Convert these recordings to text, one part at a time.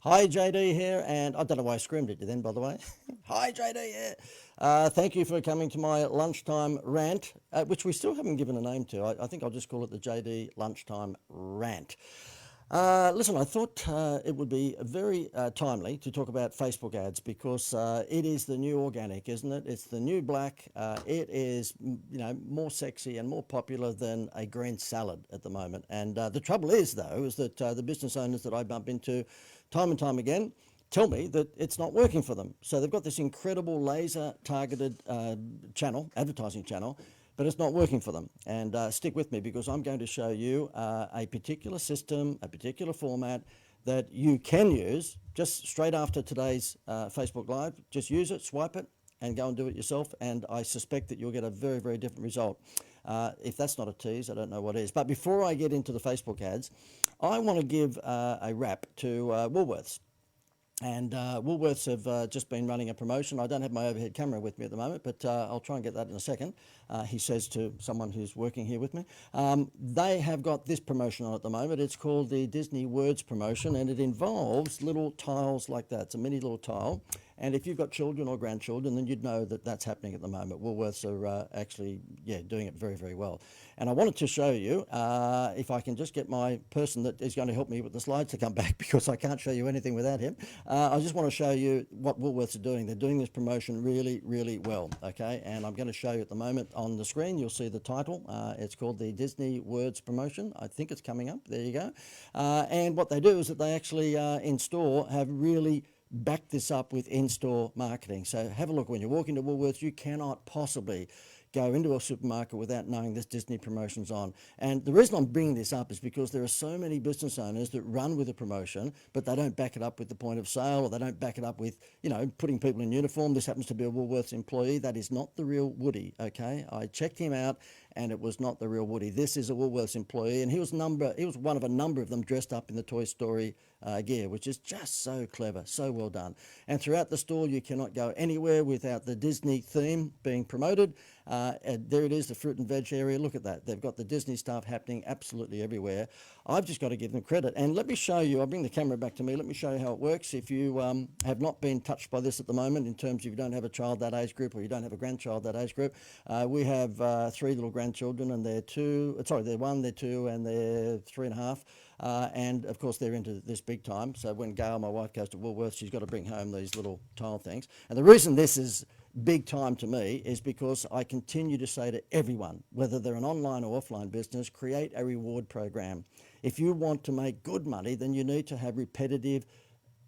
Hi, JD here, and I don't know why I screamed at you then, by the way. Hi, JD here. Thank you for coming to my lunchtime rant, which we still haven't given a name to. I think I'll just call it the JD Lunchtime Rant. Listen, I thought it would be very timely to talk about Facebook ads because it is the new organic, isn't it? It's the new black. It is, more sexy and more popular than a green salad at the moment. And the trouble is, though, is that the business owners that I bump into time and time again tell me that it's not working for them. So they've got this incredible laser targeted channel, advertising channel, but it's not working for them. And stick with me because I'm going to show you a particular system, a particular format that you can use just straight after today's Facebook Live. Just use it, swipe it, and go and do it yourself. And I suspect that you'll get a very, very different result. If that's not a tease, I don't know what is. But before I get into the Facebook ads, I want to give a wrap to Woolworths. And Woolworths have just been running a promotion. I don't have my overhead camera with me at the moment, but I'll try and get that in a second. He says to someone who's working here with me. They have got this promotion on at the moment. It's called the Disney Words promotion, and it involves little tiles like that. It's a mini little tile. And if you've got children or grandchildren, then you'd know that that's happening at the moment. Woolworths are actually, doing it very, very well. And I wanted to show you, if I can just get my person that is going to help me with the slides to come back because I can't show you anything without him. I just want to show you what Woolworths are doing. They're doing this promotion really, really well, okay? And I'm going to show you at the moment on the screen. You'll see the title. It's called the Disney Words promotion. I think it's coming up. There you go. And what they do is that they actually in store have really back this up with in-store marketing. So have a look. When you walk into Woolworths, you cannot possibly go into a supermarket without knowing this Disney promotion's on. And the reason I'm bringing this up is because there are so many business owners that run with a promotion, but they don't back it up with the point of sale, or they don't back it up with, putting people in uniform. This happens to be a Woolworths employee. That is not the real Woody, okay? I checked him out and it was not the real Woody. This is a Woolworths employee, and he was one of a number of them dressed up in the Toy Story gear, which is just so clever, so well done. And throughout the store, you cannot go anywhere without the Disney theme being promoted. And there it is, the fruit and veg area. Look at that. They've got the Disney stuff happening absolutely everywhere. I've just got to give them credit. And let me show you, I'll bring the camera back to me. Let me show you how it works. If you have not been touched by this at the moment, in terms of you don't have a child that age group or you don't have a grandchild that age group, we have three little grandchildren, and they're one, they're two, and they're 3.5. And of course, they're into this big time. So when Gail, my wife, goes to Woolworths, she's got to bring home these little tile things. And the reason this is big time to me is because I continue to say to everyone, whether they're an online or offline business, create a reward program. If you want to make good money, then you need to have repetitive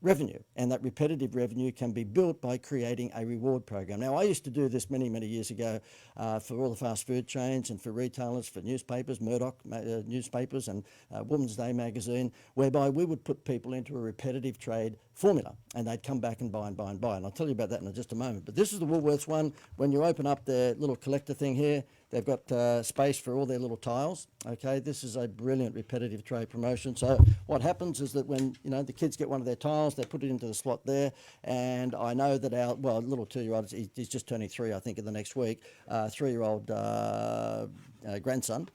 revenue, and that repetitive revenue can be built by creating a reward program. Now, I used to do this many, many years ago for all the fast food chains and for retailers, for newspapers, Murdoch newspapers and Woman's Day magazine, whereby we would put people into a repetitive trade formula and they'd come back and buy and buy and buy. And I'll tell you about that in just a moment. But this is the Woolworths one. When you open up their little collector thing here, they've got space for all their little tiles. Okay, this is a brilliant repetitive trade promotion. So what happens is that when the kids get one of their tiles, they put it into the slot there. And I know that our little 2-year-old, he's just turning 3, I think, in the next week. 3-year-old grandson,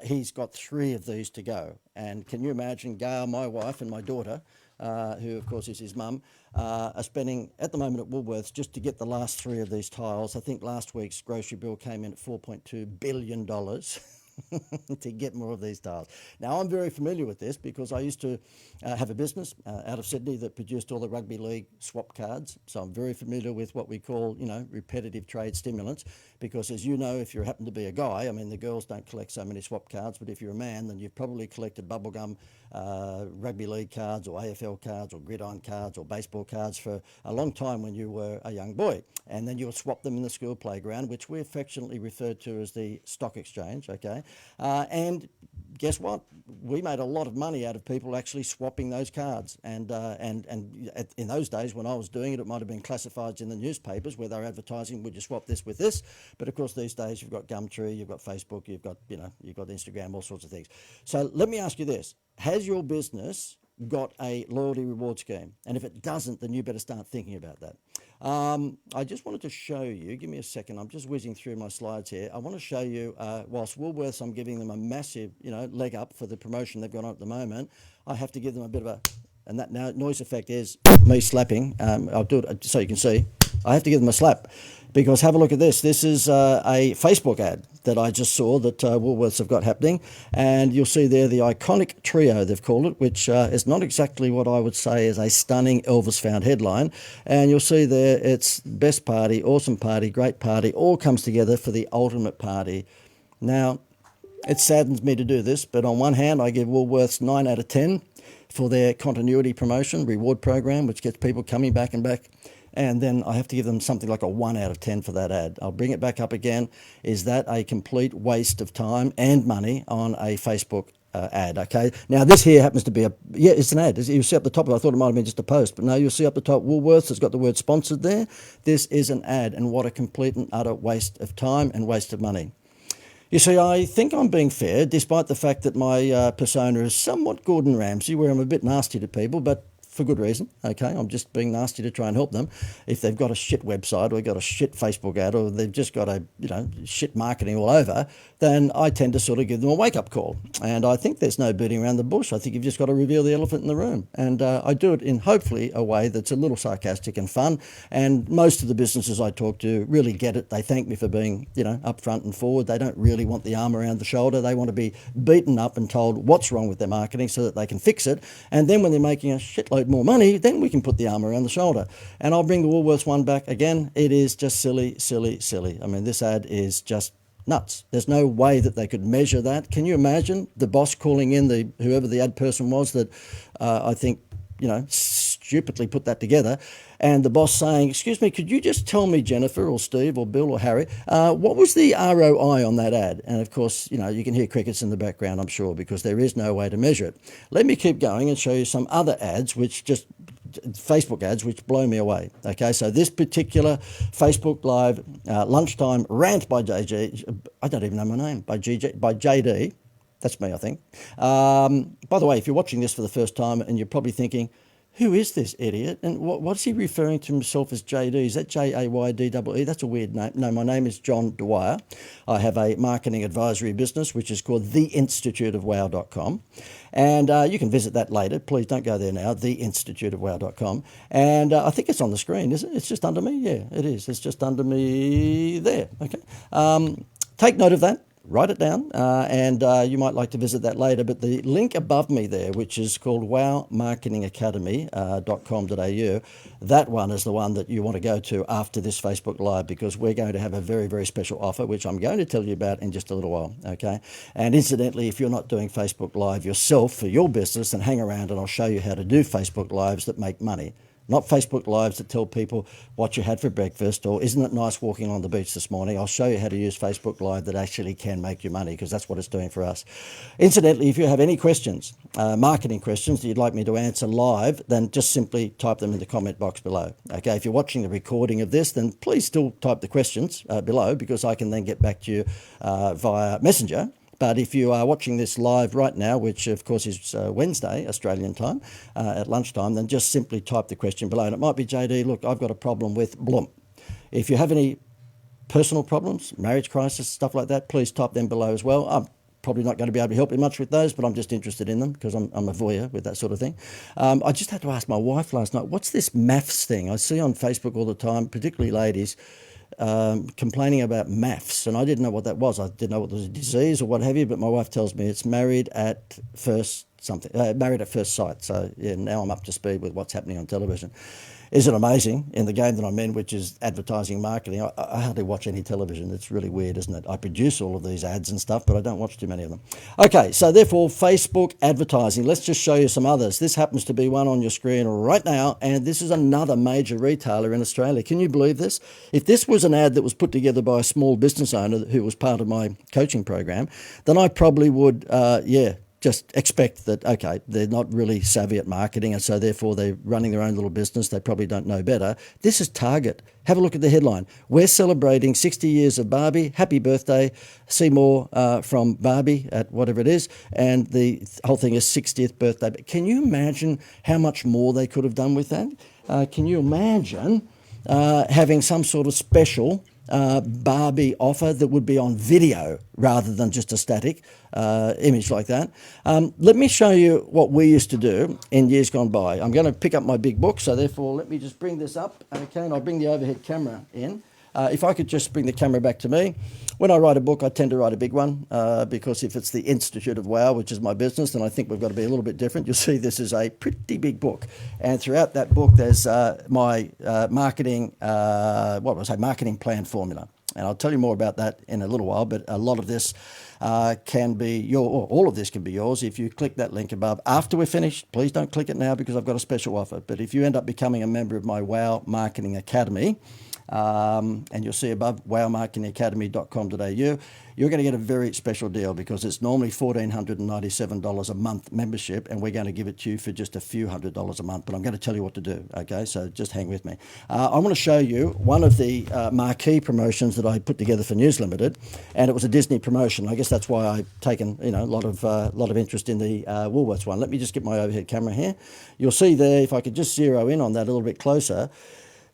he's got 3 of these to go. And can you imagine Gail, my wife, and my daughter, who of course is his mum, are spending at the moment at Woolworths just to get the last 3 of these tiles. I think last week's grocery bill came in at $4.2 billion to get more of these tiles. Now, I'm very familiar with this because I used to have a business out of Sydney that produced all the rugby league swap cards. So I'm very familiar with what we call, repetitive trade stimulants, because as you know, if you happen to be a guy, I mean, the girls don't collect so many swap cards, but if you're a man, then you've probably collected bubblegum rugby league cards or AFL cards or gridiron cards or baseball cards for a long time when you were a young boy. And then you'll swap them in the school playground, which we affectionately refer to as the stock exchange, okay? And guess what? We made a lot of money out of people actually swapping those cards. And in those days when I was doing it, it might have been classifieds in the newspapers where they're advertising, would you swap this with this? But of course, these days you've got Gumtree, you've got Facebook, you've got Instagram, all sorts of things. So let me ask you this. Has your business got a loyalty reward scheme? And if it doesn't, then you better start thinking about that. I just wanted to show you, give me a second, I'm just whizzing through my slides here. I want to show you, whilst Woolworths, I'm giving them a massive, leg up for the promotion they've got on at the moment, I have to give them a bit of a And that noise effect is me slapping. I'll do it so you can see. I have to give them a slap because have a look at this. This is a Facebook ad that I just saw that Woolworths have got happening. And you'll see there the iconic trio, they've called it, which is not exactly what I would say is a stunning Elvis found headline. And you'll see there it's best party, awesome party, great party, all comes together for the ultimate party. Now, it saddens me to do this, but on one hand, I give Woolworths 9 out of 10 for their continuity promotion reward program, which gets people coming back and back. And then I have to give them something like a 1 out of 10 for that ad. I'll bring it back up again. Is that a complete waste of time and money on a Facebook ad? Okay. Now this here happens to be it's an ad. You'll see up the top. I thought it might have been just a post, but no, you'll see up the top. Woolworths has got the word sponsored there. This is an ad, and what a complete and utter waste of time and waste of money. You see, I think I'm being fair, despite the fact that my persona is somewhat Gordon Ramsay, where I'm a bit nasty to people, but for good reason, okay? I'm just being nasty to try and help them. If they've got a shit website or got a shit Facebook ad or they've just got a, shit marketing all over, then I tend to sort of give them a wake-up call. And I think there's no beating around the bush. I think you've just got to reveal the elephant in the room. And I do it in hopefully a way that's a little sarcastic and fun. And most of the businesses I talk to really get it. They thank me for being, upfront and forward. They don't really want the arm around the shoulder. They want to be beaten up and told what's wrong with their marketing so that they can fix it. And then when they're making a shitload more money, then we can put the arm around the shoulder. And I'll bring the Woolworths one back again. It is just silly, silly, silly. I mean, this ad is just nuts. There's no way that they could measure that. Can you imagine the boss calling in whoever the ad person was that I think, stupidly put that together, and the boss saying, "Excuse me, could you just tell me, Jennifer or Steve or Bill or Harry, what was the ROI on that ad?" And of course, you can hear crickets in the background, I'm sure, because there is no way to measure it. Let me keep going and show you some other ads, Facebook ads, which blow me away. Okay, so this particular Facebook Live lunchtime rant by JG, I don't even know my name, by JD. That's me, I think. By the way, if you're watching this for the first time and you're probably thinking, who is this idiot? And what's he referring to himself as JD? Is that Jaydee? That's a weird name. No, my name is John Dwyer. I have a marketing advisory business, which is called theinstituteofwow.com. And you can visit that later. Please don't go there now, theinstituteofwow.com. And I think it's on the screen, is it? It's just under me? Yeah, it is. It's just under me there. Okay. Take note of that. Write it down, and you might like to visit that later. But the link above me there, which is called wowmarketingacademy.com.au, that one is the one that you want to go to after this Facebook Live, because we're going to have a very, very special offer, which I'm going to tell you about in just a little while, okay? And incidentally, if you're not doing Facebook Live yourself for your business, then hang around and I'll show you how to do Facebook Lives that make money. Not Facebook Lives that tell people what you had for breakfast or isn't it nice walking on the beach this morning. I'll show you how to use Facebook Live that actually can make you money, because that's what it's doing for us. Incidentally, if you have any questions, marketing questions that you'd like me to answer live, then just simply type them in the comment box below. Okay, if you're watching the recording of this, then please still type the questions below, because I can then get back to you via Messenger. But if you are watching this live right now, which of course is Wednesday, Australian time, at lunchtime, then just simply type the question below. And it might be, JD, look, I've got a problem with Blum. If you have any personal problems, marriage crisis, stuff like that, please type them below as well. I'm probably not going to be able to help you much with those, but I'm just interested in them because I'm a voyeur with that sort of thing. I just had to ask my wife last night, what's this MAFS thing? I see on Facebook all the time, particularly ladies, complaining about MAFS, and I didn't know what that was. I didn't know what was a disease or what have you, but my wife tells me it's married at first sight. So yeah, now I'm up to speed with what's happening on television. Isn't it amazing in the game that I'm in, which is advertising marketing? I hardly watch any television. It's really weird, isn't it? I produce all of these ads and stuff, but I don't watch too many of them. Okay, so therefore, Facebook advertising. Let's just show you some others. This happens to be one on your screen right now, and this is another major retailer in Australia. Can you believe this? If this was an ad that was put together by a small business owner who was part of my coaching program, then I probably would, just expect that, okay, they're not really savvy at marketing, and so therefore they're running their own little business. They probably don't know better. This is Target. Have a look at the headline. We're celebrating 60 years of Barbie. Happy birthday. See more from Barbie at whatever it is. And the whole thing is 60th birthday. But can you imagine how much more they could have done with that? Can you imagine having some sort of special Barbie offer that would be on video rather than just a static image like that. Let me show you what we used to do in years gone by. I'm going to pick up my big book, so therefore let me just bring this up, okay, and I'll bring the overhead camera in. If I could just bring the camera back to me. When I write a book, I tend to write a big one because if it's the Institute of Wow, which is my business, then I think we've got to be a little bit different. You'll see this is a pretty big book. And throughout that book, there's my marketing plan formula. And I'll tell you more about that in a little while, but a lot of this can be all of this can be yours if you click that link above. After we're finished, please don't click it now because I've got a special offer. But if you end up becoming a member of my Wow Marketing Academy, and you'll see above wowmarketingacademy.com.au, you're going to get a very special deal because it's normally $1,497 a month membership, and we're going to give it to you for just a few $100s a month. But I'm going to tell you what to do, okay? So just hang with me. I want to show you one of the marquee promotions that I put together for News Limited, and it was a Disney promotion. I guess that's why I've taken a lot of interest in the Woolworths one. Let me just get my overhead camera here. You'll see there, if I could just zero in on that a little bit closer.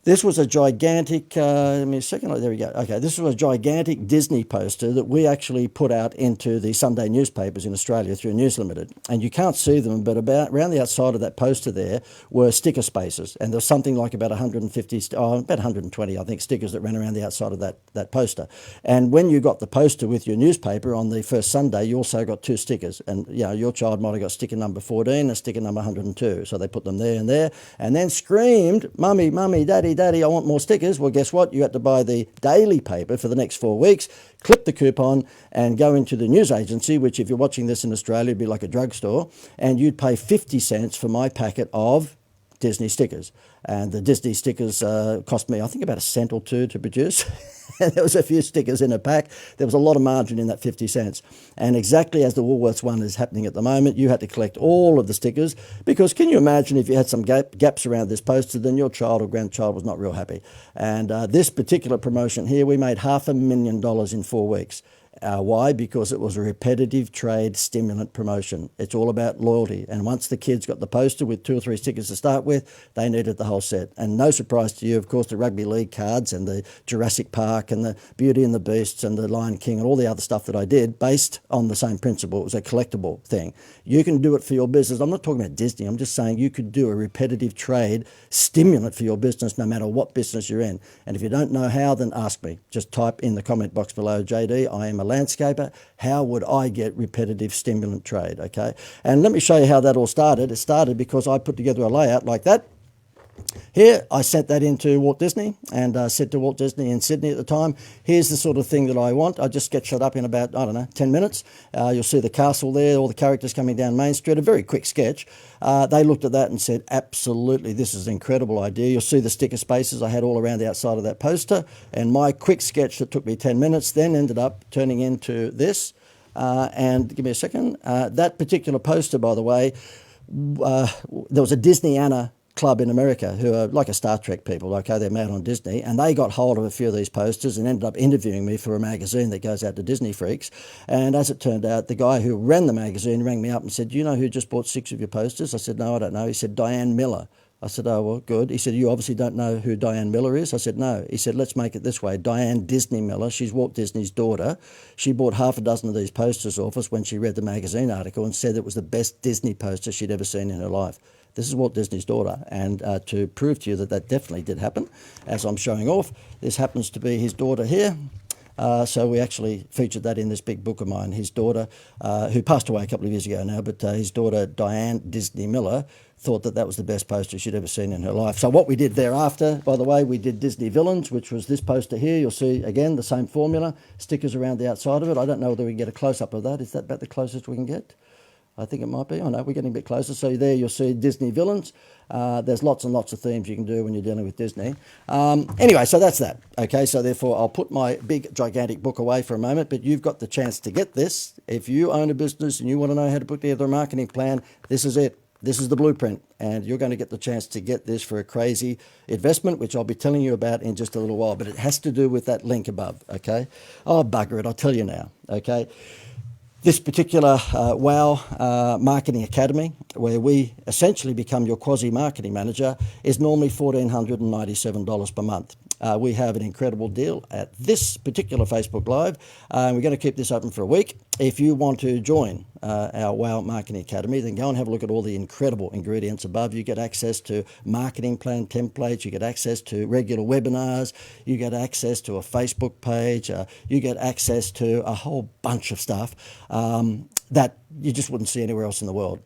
This was a gigantic, there we go. Okay, this was a gigantic Disney poster that we actually put out into the Sunday newspapers in Australia through News Limited. And you can't see them, but around the outside of that poster there were sticker spaces. And there's something like about 120, I think, stickers that ran around the outside of that poster. And when you got the poster with your newspaper on the first Sunday, you also got 2 stickers. And, your child might have got sticker number 14 and sticker number 102. So they put them there, and then screamed, "Mummy, Mummy, Daddy, Daddy, I want more stickers." Well, guess what? You had to buy the daily paper for the next 4 weeks, clip the coupon, and go into the news agency, which if you're watching this in Australia, would be like a drugstore, and you'd pay 50 cents for my packet of Disney stickers. And the Disney stickers cost me, I think, about a cent or two to produce. And there was a few stickers in a pack. There was a lot of margin in that 50 cents. And exactly as the Woolworths one is happening at the moment, you had to collect all of the stickers because can you imagine if you had some gaps around this poster, then your child or grandchild was not real happy. And this particular promotion here, we made $500,000 in 4 weeks. Why? Because it was a repetitive trade stimulant promotion. It's all about loyalty. And once the kids got the poster with 2 or 3 stickers to start with, they needed the whole set. And no surprise to you, of course, the rugby league cards and the Jurassic Park and the Beauty and the Beasts and the Lion King and all the other stuff that I did based on the same principle. It was a collectible thing. You can do it for your business. I'm not talking about Disney. I'm just saying you could do a repetitive trade stimulant for your business no matter what business you're in. And if you don't know how, then ask me. Just type in the comment box below, JD, I am a landscaper. How would I get repetitive stimulant trade? Okay. And let me show you how that all started. It started because I put together a layout like that. Here, I sent that into Walt Disney and said to Walt Disney in Sydney at the time, here's the sort of thing that I want. I just sketched it up in about, 10 minutes. You'll see the castle there, all the characters coming down Main Street, a very quick sketch. They looked at that and said, absolutely, this is an incredible idea. You'll see the sticker spaces I had all around the outside of that poster. And my quick sketch that took me 10 minutes then ended up turning into this. And give me a second. That particular poster, by the way, there was a Disneyana club in America who are like a Star Trek people, okay, they're mad on Disney, and they got hold of a few of these posters and ended up interviewing me for a magazine that goes out to Disney freaks. And as it turned out, the guy who ran the magazine rang me up and said, do you know who just bought 6 of your posters? I said, no, I don't know. He said, Diane Miller. I said, oh, well, good. He said, you obviously don't know who Diane Miller is? I said, no. He said, let's make it this way. Diane Disney Miller, she's Walt Disney's daughter. She bought half a dozen of these posters off us when she read the magazine article and said it was the best Disney poster she'd ever seen in her life. This is Walt Disney's daughter, and to prove to you that that definitely did happen, as I'm showing off, this happens to be his daughter here. So we actually featured that in this big book of mine. His daughter, who passed away a couple of years ago now, but his daughter, Diane Disney Miller, thought that that was the best poster she'd ever seen in her life. So what we did thereafter, by the way, we did Disney Villains, which was this poster here. You'll see, again, the same formula, stickers around the outside of it. I don't know whether we can get a close-up of that. Is that about the closest we can get? I think it might be. Oh, no, we're getting a bit closer. So there you'll see Disney Villains. There's lots and lots of themes you can do when you're dealing with Disney. Anyway, so that's that. Okay, so therefore I'll put my big, gigantic book away for a moment, but you've got the chance to get this. If you own a business and you want to know how to put together a marketing plan, this is it. This is the blueprint, and you're going to get the chance to get this for a crazy investment, which I'll be telling you about in just a little while, but it has to do with that link above, okay? Oh, bugger it, I'll tell you now, okay? This particular Wow Marketing Academy, where we essentially become your quasi-marketing manager, is normally $1,497 per month. We have an incredible deal at this particular Facebook Live. We're going to keep this open for a week. If you want to join our WOW Marketing Academy, then go and have a look at all the incredible ingredients above. You get access to marketing plan templates, you get access to regular webinars, you get access to a Facebook page, you get access to a whole bunch of stuff that you just wouldn't see anywhere else in the world.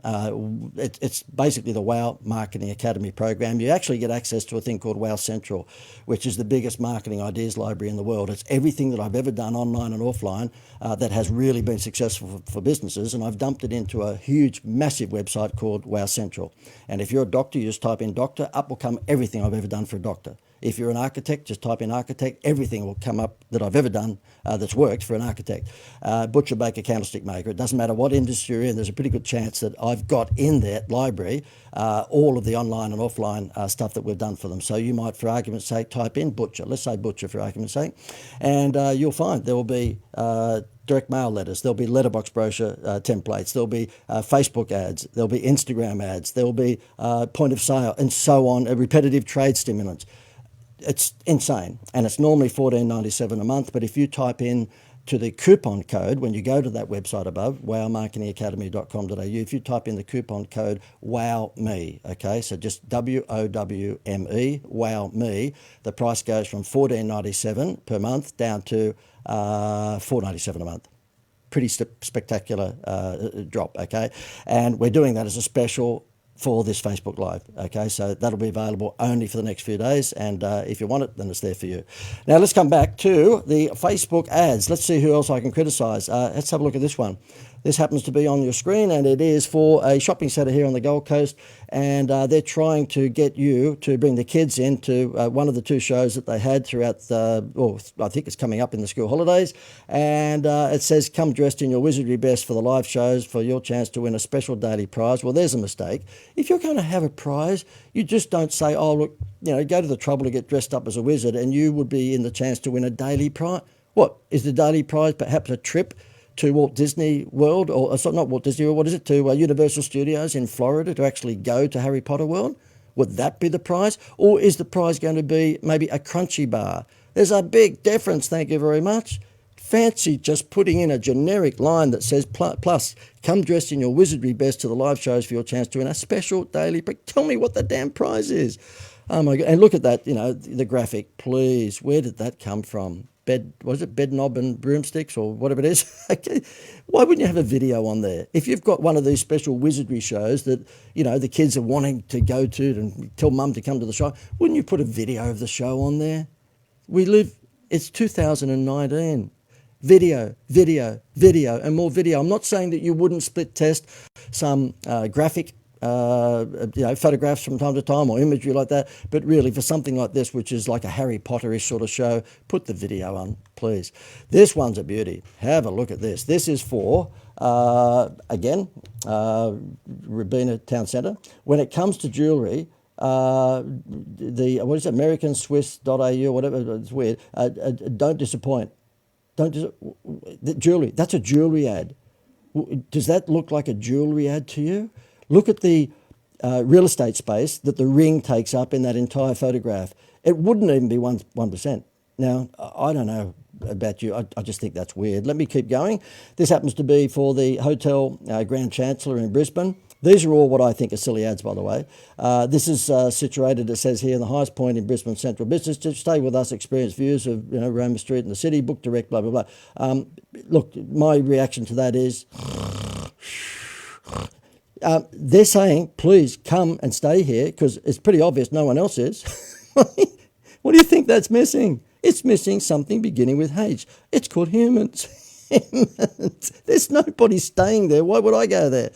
It's basically the WOW Marketing Academy program. You actually get access to a thing called WOW Central, which is the biggest marketing ideas library in the world. It's everything that I've ever done online and offline that has really been successful for businesses, and I've dumped it into a huge, massive website called WOW Central. And if you're a doctor, you just type in doctor, up will come everything I've ever done for a doctor. If you're an architect, just type in architect. Everything will come up that I've ever done that's worked for an architect. Butcher, baker, candlestick maker. It doesn't matter what industry you're in, there's a pretty good chance that I've got in that library all of the online and offline stuff that we've done for them. So you might, for argument's sake, type in butcher. Let's say butcher for argument's sake. And you'll find there will be direct mail letters, there'll be letterbox brochure templates, there'll be Facebook ads, there'll be Instagram ads, there'll be point of sale, and so on, repetitive trade stimulants. It's insane, and it's normally $14.97 a month. But if you type in to the coupon code when you go to that website above, wowmarketingacademy.com.au, if you type in the coupon code WOWME, okay, so just WOWME, WOWME, the price goes from $14.97 per month down to $4.97 a month. Pretty spectacular drop, okay, and we're doing that as a special for this Facebook Live, okay? So that'll be available only for the next few days, and if you want it, then it's there for you. Now, let's come back to the Facebook ads. Let's see who else I can criticise. Let's have a look at this one. This happens to be on your screen, and it is for a shopping centre here on the Gold Coast, and they're trying to get you to bring the kids into one of the two shows that they had throughout I think it's coming up in the school holidays, and it says, come dressed in your wizardry best for the live shows for your chance to win a special daily prize. Well, there's a mistake. If you're going to have a prize, you just don't say, oh, look, go to the trouble to get dressed up as a wizard, and you would be in the chance to win a daily prize. What, is the daily prize perhaps a trip to Walt Disney World, or sorry, not Walt Disney World, what is it, to Universal Studios in Florida to actually go to Harry Potter World? Would that be the prize? Or is the prize going to be maybe a crunchy bar? There's a big difference, thank you very much. Fancy just putting in a generic line that says, plus, come dressed in your wizardry best to the live shows for your chance to win a special daily prize. Tell me what the damn prize is. Oh my God, and look at that, the graphic, please. Where did that come from? Bed knob and broomsticks or whatever it is. Okay. Why wouldn't you have a video on there? If you've got one of these special wizardry shows that, the kids are wanting to go to and tell mum to come to the show, wouldn't you put a video of the show on there? It's 2019. Video, and more video. I'm not saying that you wouldn't split test some graphic photographs from time to time or imagery like that. But really, for something like this, which is like a Harry Potter-ish sort of show, put the video on, please. This one's a beauty. Have a look at this. This is for, again, Robina Town Centre. When it comes to jewellery, what is it, American Swiss.au or whatever, it's weird, don't disappoint. The jewellery, that's a jewellery ad. Does that look like a jewellery ad to you? Look at the real estate space that the ring takes up in that entire photograph. It wouldn't even be 1%. Now, I don't know about you. I just think that's weird. Let me keep going. This happens to be for the Hotel Grand Chancellor in Brisbane. These are all what I think are silly ads, by the way. This is situated, it says here, in the highest point in Brisbane Central Business. To stay with us, experience views of Roma Street and the city, book direct, blah, blah, blah. Look, my reaction to that is... they're saying, please come and stay here, because it's pretty obvious no one else is. What do you think that's missing? It's missing something beginning with H. It's called humans. There's nobody staying there. Why would I go there?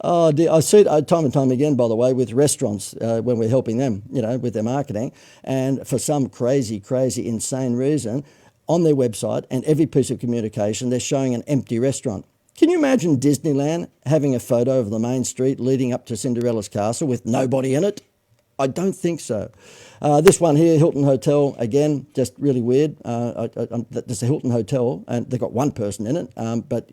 Oh, dear. I see it time and time again, by the way, with restaurants when we're helping them, with their marketing. And for some crazy, insane reason, on their website and every piece of communication, they're showing an empty restaurant. Can you imagine Disneyland having a photo of the main street leading up to Cinderella's castle with nobody in it? I don't think so. This one here, Hilton Hotel, again, just really weird. There's a Hilton Hotel, and they've got one person in it, but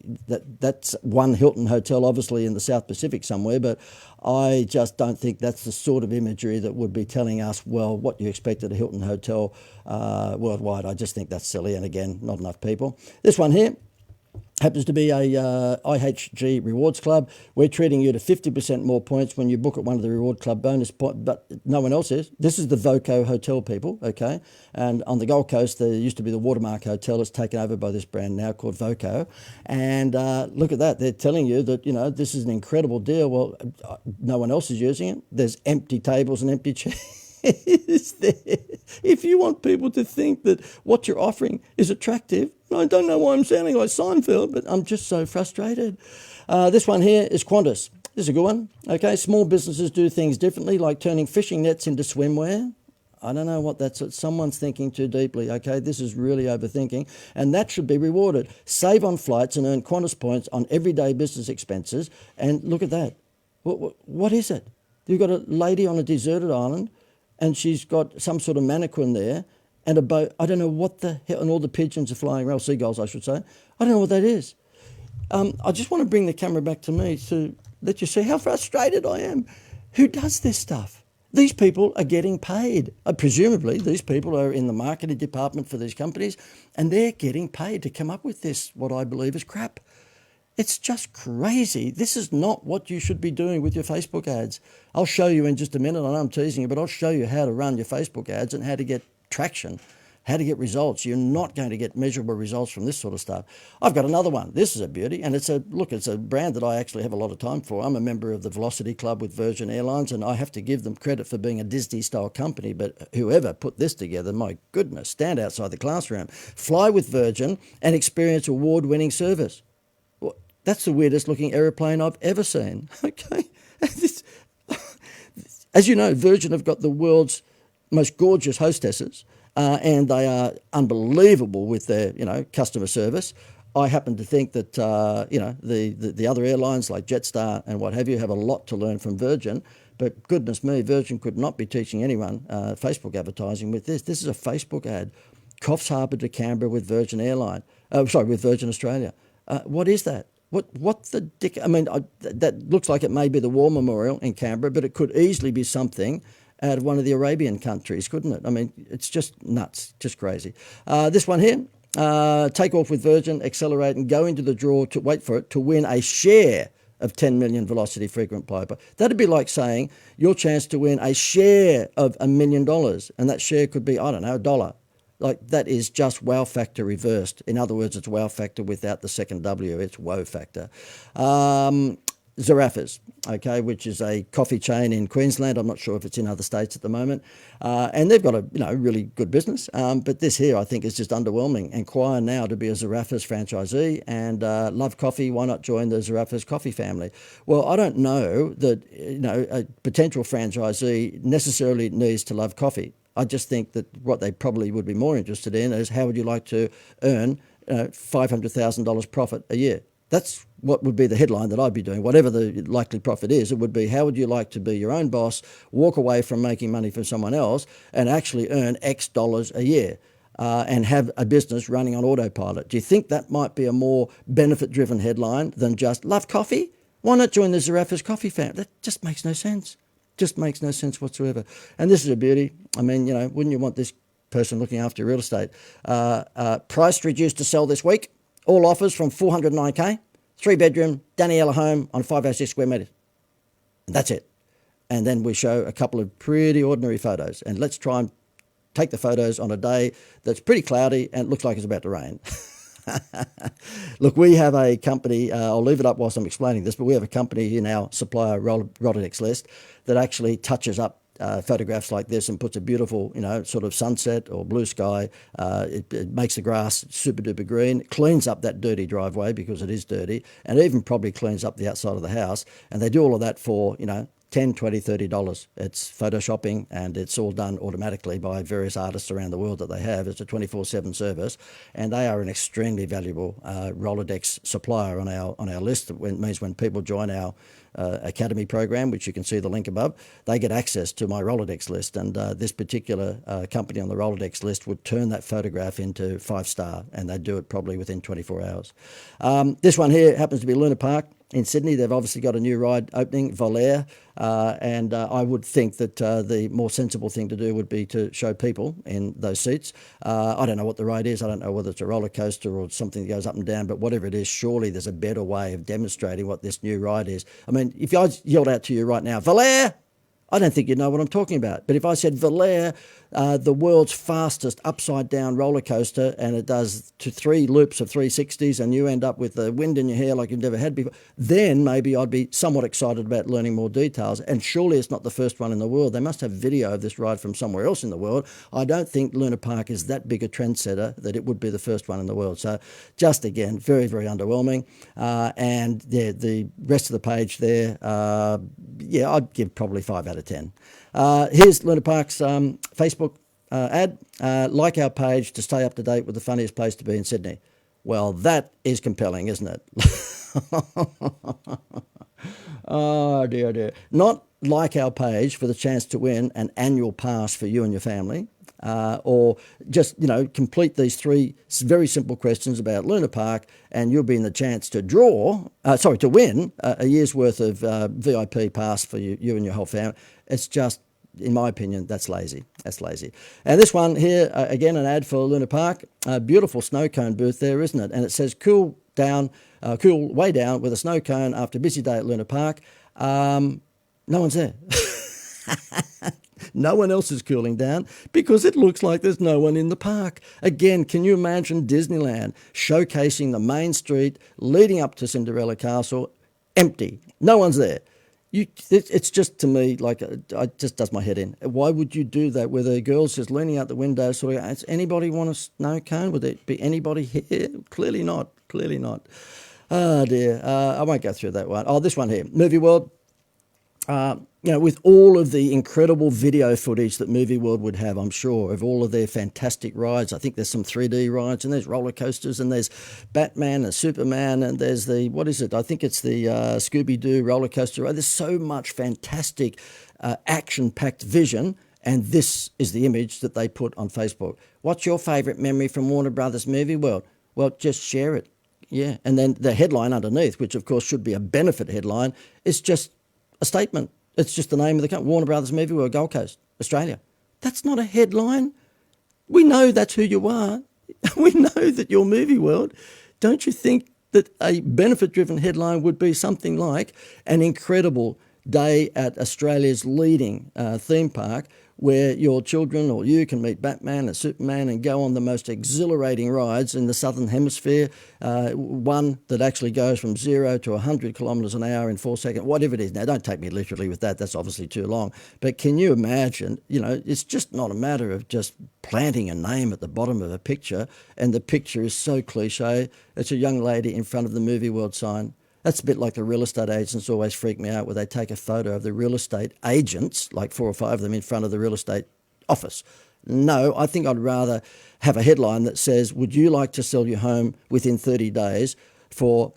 that's one Hilton Hotel, obviously in the South Pacific somewhere, but I just don't think that's the sort of imagery that would be telling us, well, what you expect at a Hilton Hotel worldwide. I just think that's silly, and again, not enough people. This one here happens to be a IHG Rewards Club. We're treating you to 50% more points when you book at one of the Reward Club bonus points, but no one else is. This is the Voco Hotel, people, okay? And on the Gold Coast, there used to be the Watermark Hotel. It's taken over by this brand now called Voco. And look at that. They're telling you that, you know, this is an incredible deal. Well, no one else is using it. There's empty tables and empty chairs. If you want people to think that what you're offering is attractive, I don't know why I'm sounding like Seinfeld, but I'm just so frustrated. This one here is Qantas. This is a good one. Okay, small businesses do things differently, like turning fishing nets into swimwear. I don't know what that's. Someone's thinking too deeply. Okay, this is really overthinking, and that should be rewarded. Save on flights and earn Qantas points on everyday business expenses. And look at that. What is it? You've got a lady on a deserted island, and she's got some sort of mannequin there and a boat. I don't know what the hell, and all the pigeons are flying around, seagulls, I should say. I don't know what that is. I just want to bring the camera back to me to let you see how frustrated I am. Who does this stuff? These people are getting paid. Presumably, these people are in the marketing department for these companies, and they're getting paid to come up with this, what I believe is crap. It's just crazy. This is not what you should be doing with your Facebook ads. I'll show you in just a minute. I know I'm teasing you, but I'll show you how to run your Facebook ads and how to get traction, how to get results. You're not going to get measurable results from this sort of stuff. I've got another one. This is a beauty, and it's a brand that I actually have a lot of time for. I'm a member of the Velocity Club with Virgin Airlines, and I have to give them credit for being a Disney-style company, but whoever put this together, my goodness, stand outside the classroom. Fly with Virgin and experience award-winning service. That's the weirdest looking aeroplane I've ever seen. Okay. As you know, Virgin have got the world's most gorgeous hostesses, and they are unbelievable with their, customer service. I happen to think that, the other airlines like Jetstar and what have you have a lot to learn from Virgin. But goodness me, Virgin could not be teaching anyone Facebook advertising with this. This is a Facebook ad. Coffs Harbour to Canberra with Virgin with Virgin Australia. What is that? What the dick? I mean, that looks like it may be the War Memorial in Canberra, but it could easily be something out of one of the Arabian countries, couldn't it? I mean, it's just nuts, just crazy. This one here, take off with Virgin, accelerate and go into the draw to win a share of 10 million Velocity frequent flyer. That'd be like saying your chance to win a share of $1 million, and that share could be, I don't know, $1. Like, that is just wow factor reversed. In other words, it's wow factor without the second W. It's woe factor. Zarafas, okay, which is a coffee chain in Queensland. I'm not sure if it's in other states at the moment. And they've got a really good business. But this here, I think, is just underwhelming. Inquire now to be a Zarafas franchisee and love coffee. Why not join the Zarafas coffee family? Well, I don't know that a potential franchisee necessarily needs to love coffee. I just think that what they probably would be more interested in is how would you like to earn $500,000 profit a year? That's what would be the headline that I'd be doing. Whatever the likely profit is, it would be how would you like to be your own boss, walk away from making money for someone else and actually earn X dollars a year and have a business running on autopilot. Do you think that might be a more benefit-driven headline than just love coffee? Why not join the Zarafas coffee family? That just makes no sense. Just makes no sense whatsoever. And this is a beauty. I mean, wouldn't you want this person looking after your real estate? Price reduced to sell this week. All offers from $409K. 3-bedroom, Daniela home on 506 square metres. And that's it. And then we show a couple of pretty ordinary photos. And let's try and take the photos on a day that's pretty cloudy and it looks like it's about to rain. Look, we have a company, I'll leave it up whilst I'm explaining this, but we have a company in our supplier Rolodex list that actually touches up photographs like this and puts a beautiful, sort of sunset or blue sky. It makes the grass super duper green, cleans up that dirty driveway because it is dirty, and even probably cleans up the outside of the house. And they do all of that for, $10, $20, $30. It's photoshopping, and it's all done automatically by various artists around the world that they have. It's a 24/7 service, and they are an extremely valuable Rolodex supplier on our list. It means when people join our Academy program, which you can see the link above, they get access to my Rolodex list, and this particular company on the Rolodex list would turn that photograph into 5-star, and they'd do it probably within 24 hours. This one here happens to be Luna Park in Sydney. They've obviously got a new ride opening, Volair, and I would think that the more sensible thing to do would be to show people in those seats. I don't know what the ride is. I don't know whether it's a roller coaster or something that goes up and down, but whatever it is, surely there's a better way of demonstrating what this new ride is. I mean, if I yelled out to you right now, Volair, I don't think you'd know what I'm talking about. But if I said Volair, the world's fastest upside-down roller coaster, and it does to 3 loops of 360s, and you end up with the wind in your hair like you've never had before, then maybe I'd be somewhat excited about learning more details. And surely it's not the first one in the world. They must have video of this ride from somewhere else in the world. I don't think Luna Park is that big a trendsetter that it would be the first one in the world. So just, again, very, very underwhelming. And the rest of the page there, I'd give probably 5 out of 10. Here's Luna Park's Facebook ad. Like our page to stay up to date with the funniest place to be in Sydney. Well, that is compelling, isn't it? Oh, dear, dear. Not like our page for the chance to win an annual pass for you and your family. Or just, complete these 3 very simple questions about Luna Park, and you'll be in the chance to to win a year's worth of VIP pass for you and your whole family. It's just, in my opinion, that's lazy. That's lazy. And this one here, again, an ad for Luna Park. A beautiful snow cone booth there, isn't it? And it says cool way down with a snow cone after a busy day at Luna Park. No one's there. No one else is cooling down because it looks like there's no one in the park. Again, can you imagine Disneyland showcasing the main street leading up to Cinderella Castle empty? No one's there. It's just, to me, like, it just does my head in. Why would you do that with the girls just leaning out the window sort of, does anybody want a snow cone? Would there be anybody here? Clearly not. Clearly not. Oh, dear. I won't go through that one. Oh, this one here. Movie World. With all of the incredible video footage that Movie World would have, I'm sure, of all of their fantastic rides. I think there's some 3D rides, and there's roller coasters, and there's Batman and Superman, and there's I think it's the Scooby-Doo roller coaster ride. There's so much fantastic action-packed vision, and this is the image that they put on Facebook. What's your favourite memory from Warner Brothers Movie World? Well, just share it. Yeah, and then the headline underneath, which of course should be a benefit headline, is just a statement. It's just the name of the company, Warner Brothers Movie World, Gold Coast, Australia. That's not a headline. We know that's who you are. We know that you're Movie World. Don't you think that a benefit-driven headline would be something like an incredible day at Australia's leading theme park, where your children or you can meet Batman and Superman and go on the most exhilarating rides in the Southern Hemisphere, one that actually goes from 0 to 100 kilometres an hour in 4 seconds, whatever it is. Now, don't take me literally with that. That's obviously too long. But can you imagine, it's just not a matter of just planting a name at the bottom of a picture, and the picture is so cliche. It's a young lady in front of the Movie World sign. That's a bit like the real estate agents always freak me out, where they take a photo of the real estate agents, like 4 or 5 of them, in front of the real estate office. No, I think I'd rather have a headline that says, would you like to sell your home within 30 days for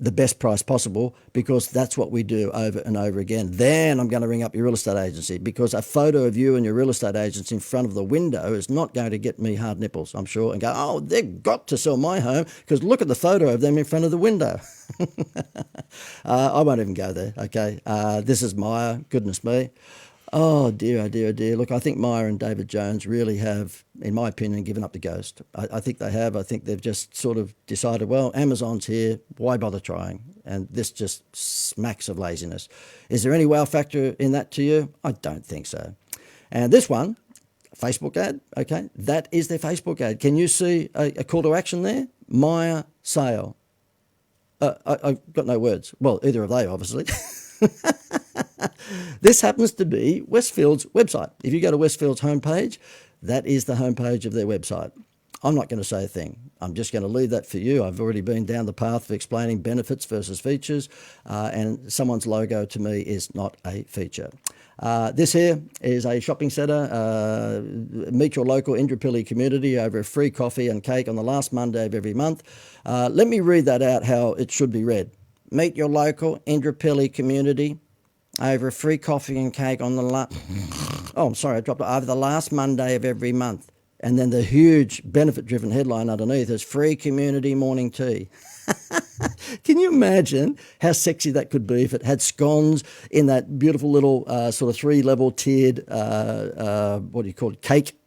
the best price possible, because that's what we do over and over again. Then I'm going to ring up your real estate agency, because a photo of you and your real estate agents in front of the window is not going to get me hard nipples, I'm sure, and go, oh, they've got to sell my home because look at the photo of them in front of the window. I won't even go there, okay? This is Myer, goodness me. Oh, dear, oh, dear, oh, dear. Look, I think Myer and David Jones really have, in my opinion, given up the ghost. I think they have. I think they've just sort of decided, well, Amazon's here, why bother trying? And this just smacks of laziness. Is there any wow factor in that to you? I don't think so. And this one, Facebook ad, okay, that is their Facebook ad. Can you see a call to action there? Myer sale. I've got no words. Well, either have they, obviously. This happens to be Westfield's website. If you go to Westfield's homepage, that is the homepage of their website. I'm not going to say a thing. I'm just going to leave that for you. I've already been down the path of explaining benefits versus features, and someone's logo to me is not a feature. This here is a shopping centre. Meet your local Indooroopilly community over a free coffee and cake on the last Monday of every month. Let me read that out how it should be read. Meet your local Indooroopilly community over a free coffee and cake on the over the last Monday of every month. And then the huge benefit-driven headline underneath is free community morning tea. Can you imagine how sexy that could be if it had scones in that beautiful little sort of three-level tiered, cake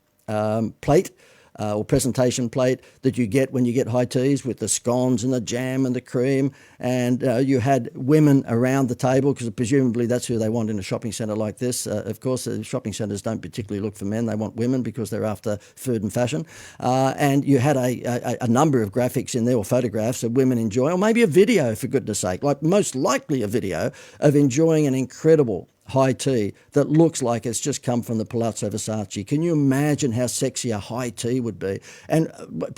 plate? Or presentation plate that you get when you get high teas with the scones and the jam and the cream, and you had women around the table because presumably that's who they want in a shopping centre like this. Of course, shopping centres don't particularly look for men; they want women because they're after food and fashion. And you had a number of graphics in there or photographs of women enjoying, or maybe a video for goodness sake, like most likely a video of enjoying an incredible high tea that looks like it's just come from the Palazzo Versace. Can you imagine how sexy a high tea would be? And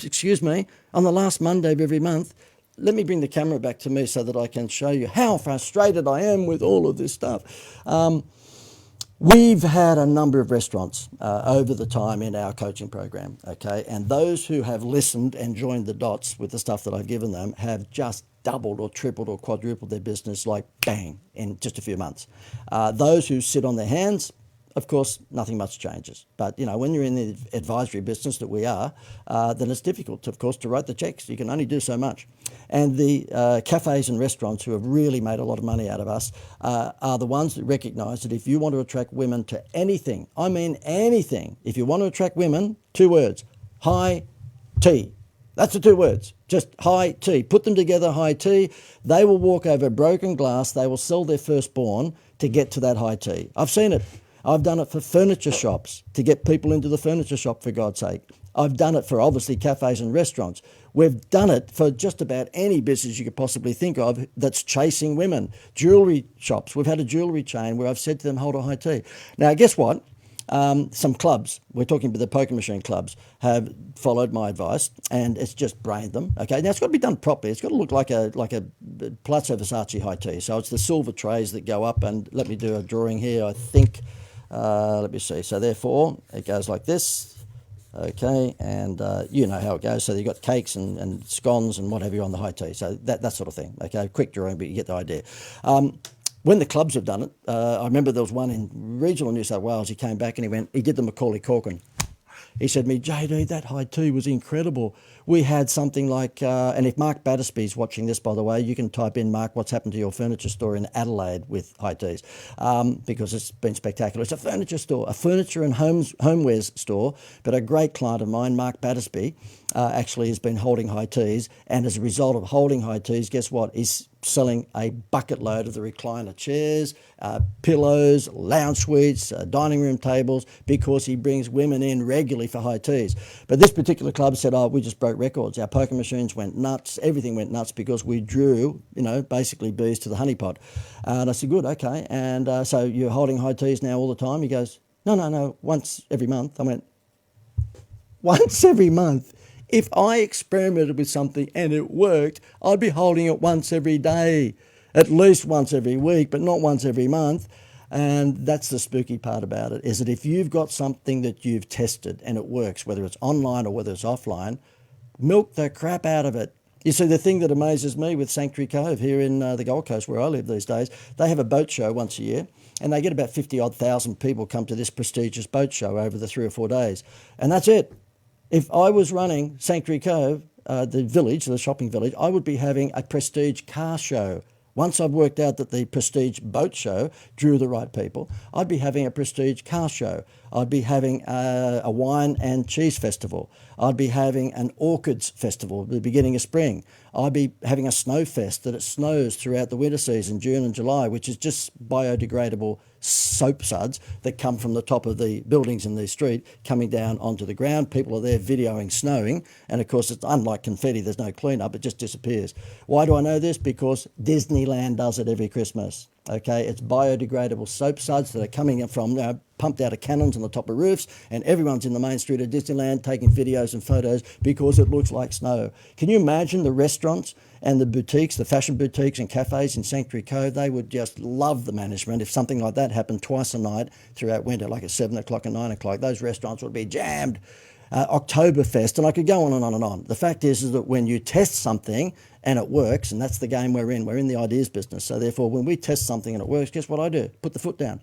excuse me, on the last Monday of every month, let me bring the camera back to me so that I can show you how frustrated I am with all of this stuff. We've had a number of restaurants over the time in our coaching program, okay? And those who have listened and joined the dots with the stuff that I've given them have just doubled or tripled or quadrupled their business like bang in just a few months. Those who sit on their hands, of course, nothing much changes. But, you know, when you're in the advisory business that we are, then it's difficult, of course, to write the checks. You can only do so much. And the cafes and restaurants who have really made a lot of money out of us are the ones that recognise that if you want to attract women to anything, I mean anything, if you want to attract women, 2 words, high tea. That's the 2 words, just high tea. Put them together, high tea. They will walk over broken glass. They will sell their firstborn to get to that high tea. I've seen it. I've done it for furniture shops to get people into the furniture shop, for God's sake. I've done it for, obviously, cafes and restaurants. We've done it for just about any business you could possibly think of that's chasing women. Jewellery shops. We've had a jewellery chain where I've said to them, hold a high tea. Now, guess what? Some clubs, we're talking about the poker machine clubs, have followed my advice and it's just brained them. Okay, now it's got to be done properly. It's got to look like a Palazzo Versace high tea. So it's the silver trays that go up, and let me do a drawing here. I think, let me see. So therefore, it goes like this. Okay, and you know how it goes. So you've got cakes and scones and what have you on the high tea. So that sort of thing. Okay, quick drawing, but you get the idea. When the clubs have done it, I remember there was one in regional New South Wales. He came back and he did the Macaulay Culkin. He said to me, JD, that high tea was incredible. We had something like, and if Mark Battersby's watching this, by the way, you can type in, Mark, what's happened to your furniture store in Adelaide with high teas, because it's been spectacular. It's a furniture store, a furniture and homewares store, but a great client of mine, Mark Battersby, actually has been holding high teas, and as a result of holding high teas, guess what? He's selling a bucket load of the recliner chairs, pillows, lounge suites, dining room tables, because he brings women in regularly for high teas. But this particular club said, we just broke records. Our poker machines went nuts. Everything went nuts because we drew, basically bees to the honeypot. And I said, good, okay. And so you're holding high teas now all the time? He goes, no, once every month. I went, once every month? If I experimented with something and it worked, I'd be holding it once every day, at least once every week, but not once every month. And that's the spooky part about it, is that if you've got something that you've tested and it works, whether it's online or whether it's offline, milk the crap out of it. You see, the thing that amazes me with Sanctuary Cove here in the Gold Coast, where I live these days, they have a boat show once a year, and they get about 50,000 people come to this prestigious boat show over the 3 or 4 days. And that's it. If I was running Sanctuary Cove, the village, the shopping village, I would be having a prestige car show. Once I've worked out that the prestige boat show drew the right people, I'd be having a prestige car show. I'd be having a wine and cheese festival. I'd be having an orchids festival at the beginning of spring. I'd be having a snow fest that it snows throughout the winter season, June and July, which is just biodegradable soap suds that come from the top of the buildings in the street coming down onto the ground. People are there videoing snowing, and of course it's unlike confetti, there's no cleanup, it just disappears. Why do I know this? Because Disneyland does it every Christmas. Okay, it's biodegradable soap suds that are coming from, pumped out of cannons on the top of roofs, and everyone's in the main street of Disneyland taking videos and photos because it looks like snow. Can you imagine the restaurants and the boutiques, the fashion boutiques and cafes in Sanctuary Cove? They would just love the management if something like that happened twice a night throughout winter, like at 7 o'clock and 9 o'clock. Those restaurants would be jammed. Oktoberfest, and I could go on and on and on. The fact is that when you test something and it works, and that's the game we're in the ideas business. So therefore, when we test something and it works, guess what I do? Put the foot down.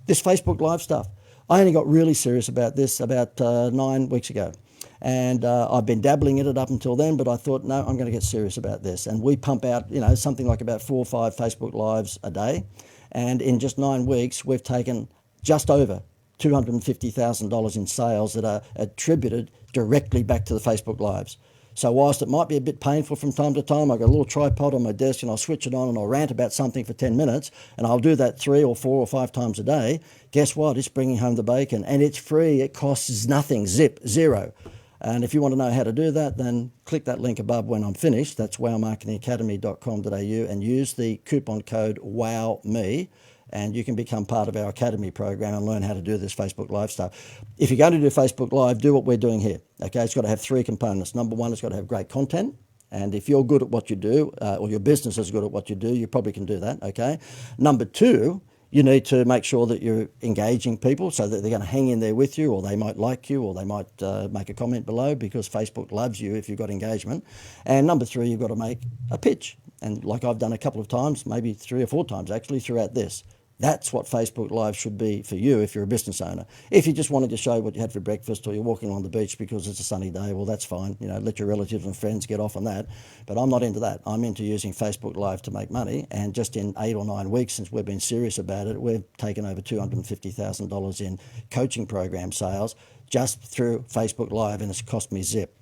This Facebook Live stuff, I only got really serious about this about 9 weeks ago. And I've been dabbling in it up until then, but I thought, no, I'm going to get serious about this. And we pump out, something like about 4 or 5 Facebook Lives a day. And in just 9 weeks, we've taken just over $250,000 in sales that are attributed directly back to the Facebook Lives. So whilst it might be a bit painful from time to time, I've got a little tripod on my desk and I'll switch it on and I'll rant about something for 10 minutes and I'll do that 3 or 4 or 5 times a day. Guess what? It's bringing home the bacon and it's free. It costs nothing, zero. And if you want to know how to do that, then click that link above when I'm finished. That's wowmarketingacademy.com.au and use the coupon code WOWME. And you can become part of our Academy program and learn how to do this Facebook Live stuff. If you're going to do Facebook Live, do what we're doing here. Okay, it's got to have 3 components. Number 1, it's got to have great content. And if you're good at what you do, or your business is good at what you do, you probably can do that, okay? Number 2, you need to make sure that you're engaging people so that they're going to hang in there with you, or they might like you, or they might make a comment below, because Facebook loves you if you've got engagement. And number 3, you've got to make a pitch. And like I've done a couple of times, maybe 3 or 4 times actually throughout this. That's what Facebook Live should be for you if you're a business owner. If you just wanted to show what you had for breakfast, or you're walking on the beach because it's a sunny day, well, that's fine. Let your relatives and friends get off on that. But I'm not into that. I'm into using Facebook Live to make money. And just in 8 or 9 weeks since we've been serious about it, we've taken over $250,000 in coaching program sales just through Facebook Live, and it's cost me zip.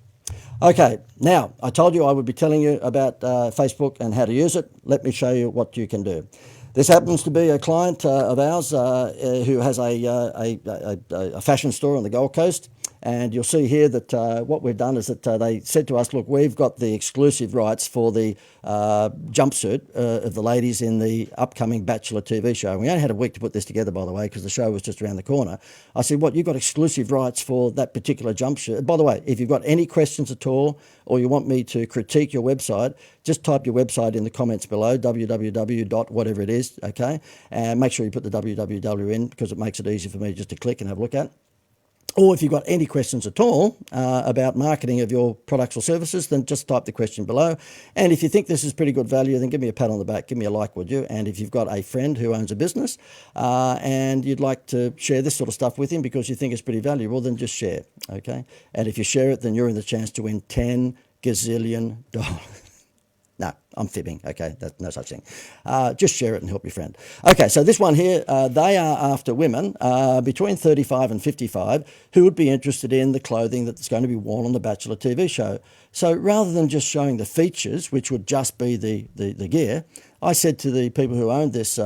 Okay, now, I told you I would be telling you about Facebook and how to use it. Let me show you what you can do. This happens to be a client of ours who has a fashion store on the Gold Coast. And you'll see here that what we've done is that they said to us, look, we've got the exclusive rights for the jumpsuit of the ladies in the upcoming Bachelor TV show. We only had a week to put this together, by the way, because the show was just around the corner. I said, what, you've got exclusive rights for that particular jumpsuit? By the way, if you've got any questions at all, or you want me to critique your website, just type your website in the comments below, www. whatever it is, okay? And make sure you put the www in, because it makes it easy for me just to click and have a look at. Or if you've got any questions at all about marketing of your products or services, then just type the question below. And if you think this is pretty good value, then give me a pat on the back, give me a like, would you? And if you've got a friend who owns a business and you'd like to share this sort of stuff with him because you think it's pretty valuable, then just share, okay? And if you share it, then you're in the chance to win $10 gazillion. No, I'm fibbing. Okay, that's no such thing. Just share it and help your friend. Okay, so this one here, they are after women between 35 and 55 who would be interested in the clothing that's going to be worn on the Bachelor TV show. So rather than just showing the features, which would just be the gear, I said to the people who owned this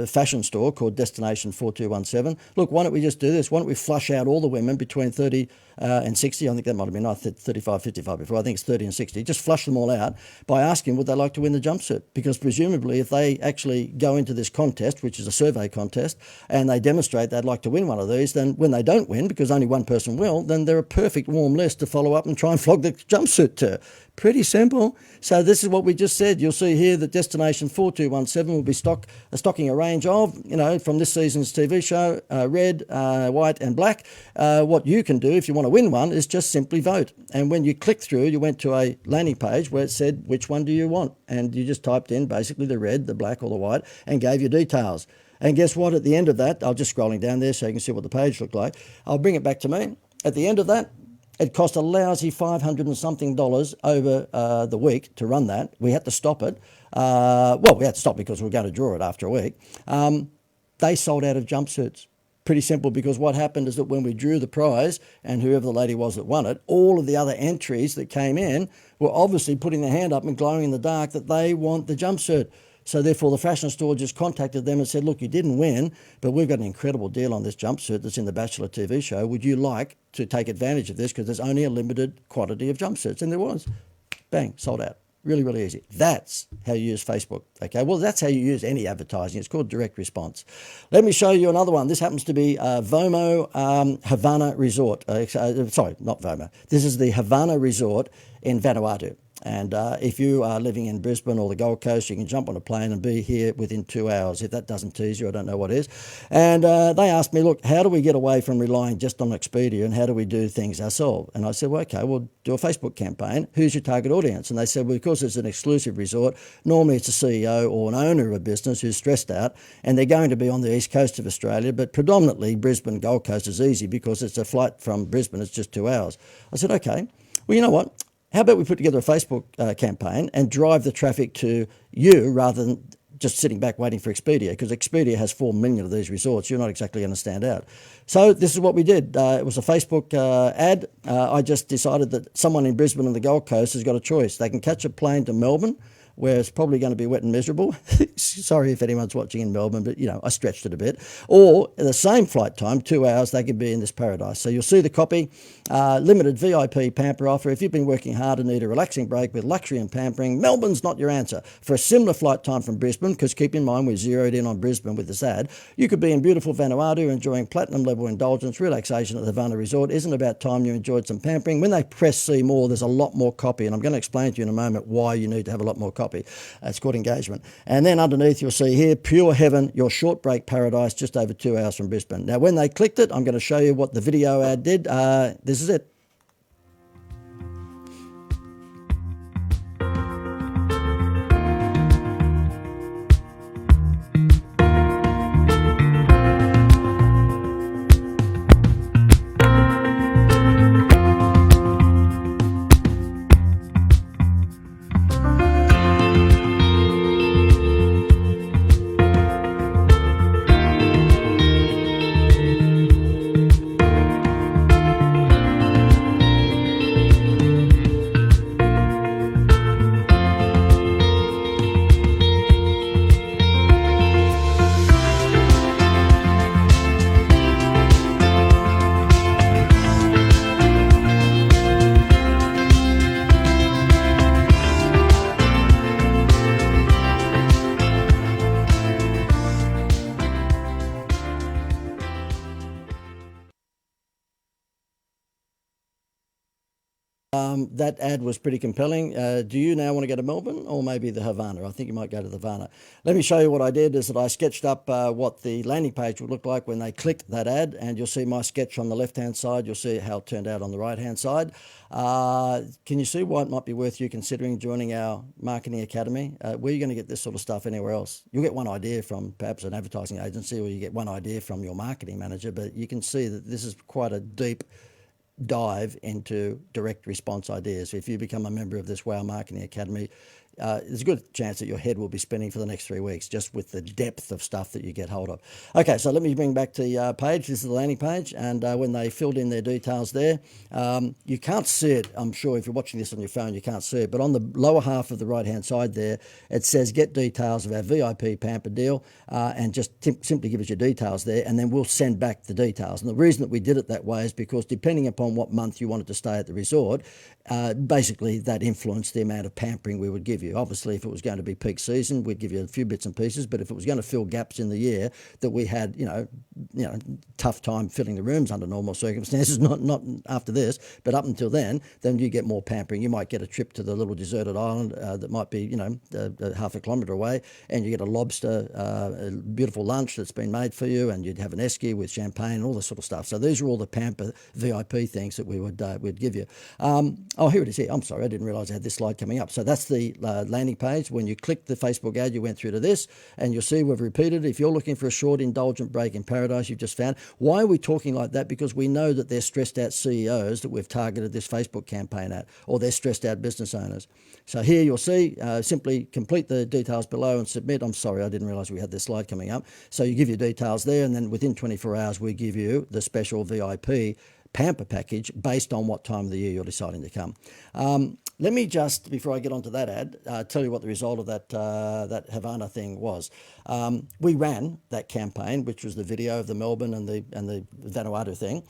fashion store called Destination 4217, look, why don't we just do this? Why don't we flush out all the women between 30 and 60? I think that might have been, I said 35, 55 before. I think it's 30 and 60. Just flush them all out by asking would they like to win the jumpsuit? Because presumably if they actually go into this contest, which is a survey contest, and they demonstrate they'd like to win one of these, then when they don't win, because only one person will, then they're a perfect warm list to follow up and try and flog the jumpsuit to. Pretty simple. So this is what we just said. You'll see here that Destination 4217 will be stocking a range of, from this season's TV show, red, white and black. What you can do if you want to win one is just simply vote. And when you click through, you went to a landing page where it said, which one do you want? And you just typed in basically the red, the black or the white and gave your details. And guess what? At the end of that, I'm just scrolling down there so you can see what the page looked like. I'll bring it back to me. At the end of that, it cost a lousy $500 and something over the week to run that. We had to stop it. We had to stop because we were going to draw it after a week. They sold out of jumpsuits. Pretty simple, because what happened is that when we drew the prize and whoever the lady was that won it, all of the other entries that came in were obviously putting their hand up and glowing in the dark that they want the jumpsuit. So therefore, the fashion store just contacted them and said, look, you didn't win, but we've got an incredible deal on this jumpsuit that's in the Bachelor TV show. Would you like to take advantage of this? Because there's only a limited quantity of jumpsuits. And there was. Bang, sold out. Really, really easy. That's how you use Facebook. Okay, well, that's how you use any advertising. It's called direct response. Let me show you another one. This happens to be Vomo Havana Resort. Sorry, not Vomo. This is the Havana Resort in Vanuatu. And if you are living in Brisbane or the Gold Coast, you can jump on a plane and be here within 2 hours. If that doesn't tease you, I don't know what is. And they asked me, look, how do we get away from relying just on Expedia and how do we do things ourselves? And I said, well, okay, we'll do a Facebook campaign. Who's your target audience? And they said, well, because it's an exclusive resort, normally it's a CEO or an owner of a business who's stressed out and they're going to be on the east coast of Australia, but predominantly Brisbane Gold Coast is easy because it's a flight from Brisbane, it's just 2 hours. I said, okay, well, you know what? How about we put together a Facebook campaign and drive the traffic to you rather than just sitting back waiting for Expedia, because Expedia has 4 million of these resorts. You're not exactly going to stand out. So this is what we did. It was a Facebook ad. I just decided that someone in Brisbane and the Gold Coast has got a choice. They can catch a plane to Melbourne, where it's probably going to be wet and miserable. Sorry if anyone's watching in Melbourne, but, you know, I stretched it a bit. Or at the same flight time, 2 hours, they could be in this paradise. So you'll see the copy. Limited VIP pamper offer. If you've been working hard and need a relaxing break with luxury and pampering, Melbourne's not your answer. For a similar flight time from Brisbane, because keep in mind we zeroed in on Brisbane with this ad, you could be in beautiful Vanuatu enjoying platinum level indulgence. Relaxation at the Havana Resort. Isn't about time you enjoyed some pampering. When they press see more, there's a lot more copy, and I'm going to explain to you in a moment why you need to have a lot more copy. It's called engagement. And then underneath you'll see here, pure heaven, your short break paradise, just over 2 hours from Brisbane. Now when they clicked it, I'm going to show you what the video ad did. This is it. That ad was pretty compelling. Do you now want to go to Melbourne or maybe the Havana? I think you might go to the Havana. Let me show you what I did is that I sketched up what the landing page would look like when they clicked that ad, and you'll see my sketch on the left-hand side. You'll see how it turned out on the right-hand side. Can you see why it might be worth you considering joining our marketing academy? Where are you going to get this sort of stuff anywhere else? You'll get one idea from perhaps an advertising agency, or you get one idea from your marketing manager, but you can see that this is quite a deep dive into direct response ideas. If you become a member of this WOW Marketing Academy, there's a good chance that your head will be spinning for the next 3 weeks just with the depth of stuff that you get hold of. Okay, so let me bring back the page. This is the landing page, and when they filled in their details there, you can't see it. I'm sure if you're watching this on your phone, you can't see it, but on the lower half of the right-hand side there, it says get details of our VIP Pamper deal, and just simply give us your details there, and then we'll send back the details. And the reason that we did it that way is because depending upon what month you wanted to stay at the resort, basically that influenced the amount of pampering we would give you. Obviously, if it was going to be peak season, we'd give you a few bits and pieces, but if it was going to fill gaps in the year that we had, you know, tough time filling the rooms under normal circumstances, not after this, but up until then you get more pampering. You might get a trip to the little deserted island that might be, half a kilometre away, and you get a lobster, a beautiful lunch that's been made for you, and you'd have an esky with champagne and all this sort of stuff. So these are all the pamper VIP things that we would we'd give you. Here it is here. I'm sorry, I didn't realise I had this slide coming up. So that's the landing page. When you click the Facebook ad, you went through to this, and you'll see we've repeated. If you're looking for a short, indulgent break in paradise, you've just found. Why are we talking like that? Because we know that they're stressed out CEOs that we've targeted this Facebook campaign at, or they're stressed out business owners. So here you'll see, simply complete the details below and submit. I'm sorry, I didn't realise we had this slide coming up. So you give your details there, and then within 24 hours, we give you the special VIP Pamper package based on what time of the year you're deciding to come. Let me just, before I get onto that ad, tell you what the result of that Havana thing was. We ran that campaign, which was the video of the Melbourne and the Vanuatu thing,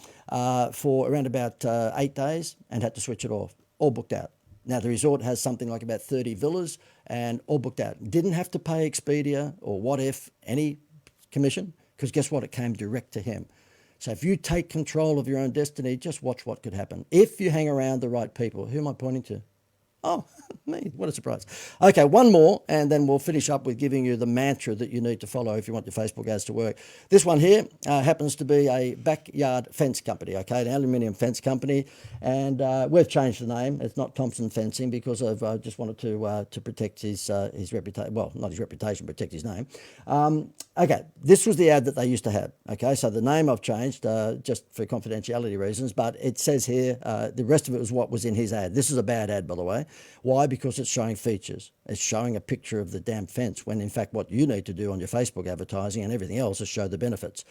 for around about 8 days, and had to switch it off. All booked out. Now, the resort has something like about 30 villas and all booked out. Didn't have to pay Expedia or What If any commission, because guess what? It came direct to him. So if you take control of your own destiny, just watch what could happen. If you hang around the right people. Who am I pointing to? Oh, me. What a surprise. Okay, one more, and then we'll finish up with giving you the mantra that you need to follow if you want your Facebook ads to work. This one here happens to be a backyard fence company, okay, an aluminium fence company, and we've changed the name. It's not Thompson Fencing because I just wanted to protect his reputation. Well, not his reputation, protect his name. Okay, this was the ad that they used to have, okay, so the name I've changed just for confidentiality reasons, but it says here, the rest of it was what was in his ad. This is a bad ad, by the way. Why? Because it's showing features. It's showing a picture of the damn fence when in fact what you need to do on your Facebook advertising and everything else is show the benefits.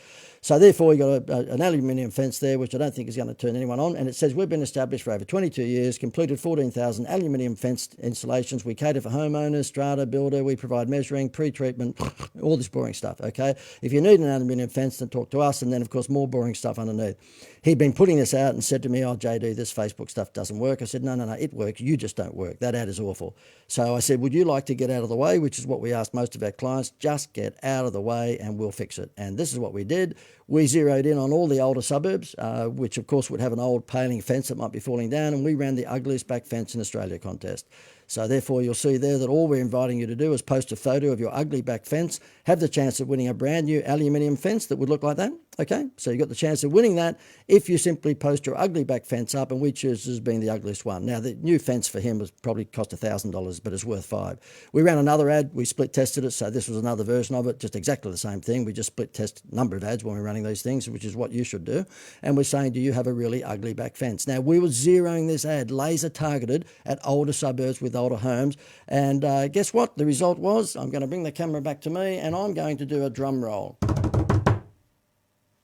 So therefore you got an aluminium fence there, which I don't think is going to turn anyone on. And it says we've been established for over 22 years, completed 14,000 aluminium fence installations. We cater for homeowners, strata, builder. We provide measuring, pre-treatment, all this boring stuff. Okay. If you need an aluminium fence, then talk to us. And then of course more boring stuff underneath. He'd been putting this out and said to me, oh, JD, this Facebook stuff doesn't work. I said, no, it works. You just don't work. That ad is awful. So I said, would you like to get out of the way, which is what we asked most of our clients, just get out of the way and we'll fix it. And this is what we did. We zeroed in on all the older suburbs, which of course would have an old paling fence that might be falling down, and we ran the ugliest back fence in Australia contest. So therefore you'll see there that all we're inviting you to do is post a photo of your ugly back fence, have the chance of winning a brand new aluminium fence that would look like that. Okay, so you got the chance of winning that if you simply post your ugly back fence up, and we choose as being the ugliest one. Now the new fence for him was probably cost $1,000, but it's worth $5. We ran another ad, we split tested it, so this was another version of it, just exactly the same thing. We just split test a number of ads when we're running these things, which is what you should do. And we're saying, do you have a really ugly back fence? Now we were zeroing this ad laser targeted at older suburbs with older homes, and guess what? The result was, I'm going to bring the camera back to me and I'm going to do a drum roll.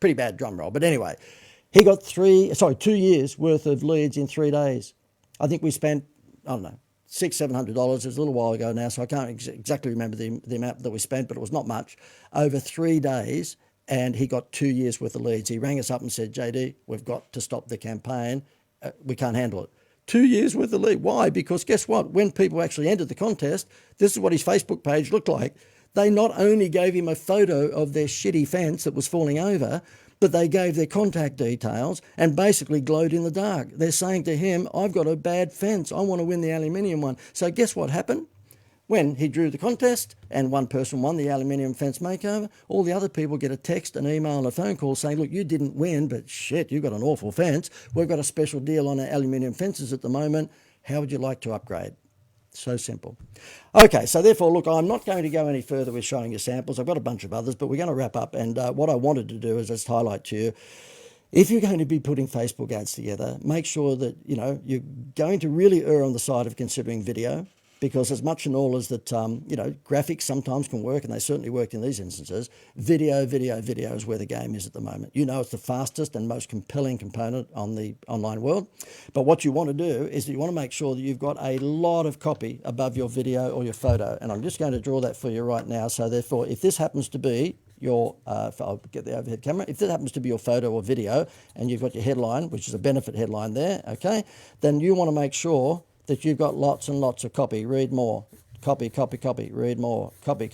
Pretty bad drum roll, but anyway, he got 2 years worth of leads in 3 days. I think we spent, I don't know, $600-700. It was a little while ago now, so I can't exactly remember the amount that we spent, but it was not much, over 3 days, and he got 2 years worth of leads. He rang us up and said, JD, we've got to stop the campaign. We can't handle it. 2 years worth of lead. Why? Because guess what? When people actually entered the contest, this is what his Facebook page looked like. They not only gave him a photo of their shitty fence that was falling over, but they gave their contact details and basically glowed in the dark. They're saying to him, I've got a bad fence. I want to win the aluminium one. So guess what happened? When he drew the contest and one person won the aluminium fence makeover, all the other people get a text, an email and a phone call saying, look, you didn't win, but shit, you've got an awful fence. We've got a special deal on our aluminium fences at the moment. How would you like to upgrade? So simple. Okay, so therefore, look, I'm not going to go any further with showing you samples. I've got a bunch of others, but we're going to wrap up. And what I wanted to do is just highlight to you, if you're going to be putting Facebook ads together, make sure that, you're going to really err on the side of considering video, because as much and all as that, graphics sometimes can work, and they certainly worked in these instances, video is where the game is at the moment. It's the fastest and most compelling component on the online world. But what you want to do is you want to make sure that you've got a lot of copy above your video or your photo. And I'm just going to draw that for you right now. So therefore, if this happens to be your, I'll get the overhead camera, if this happens to be your photo or video, and you've got your headline, which is a benefit headline there, okay, then you want to make sure that you've got lots and lots of copy. Read more. Copy, read more. Copy,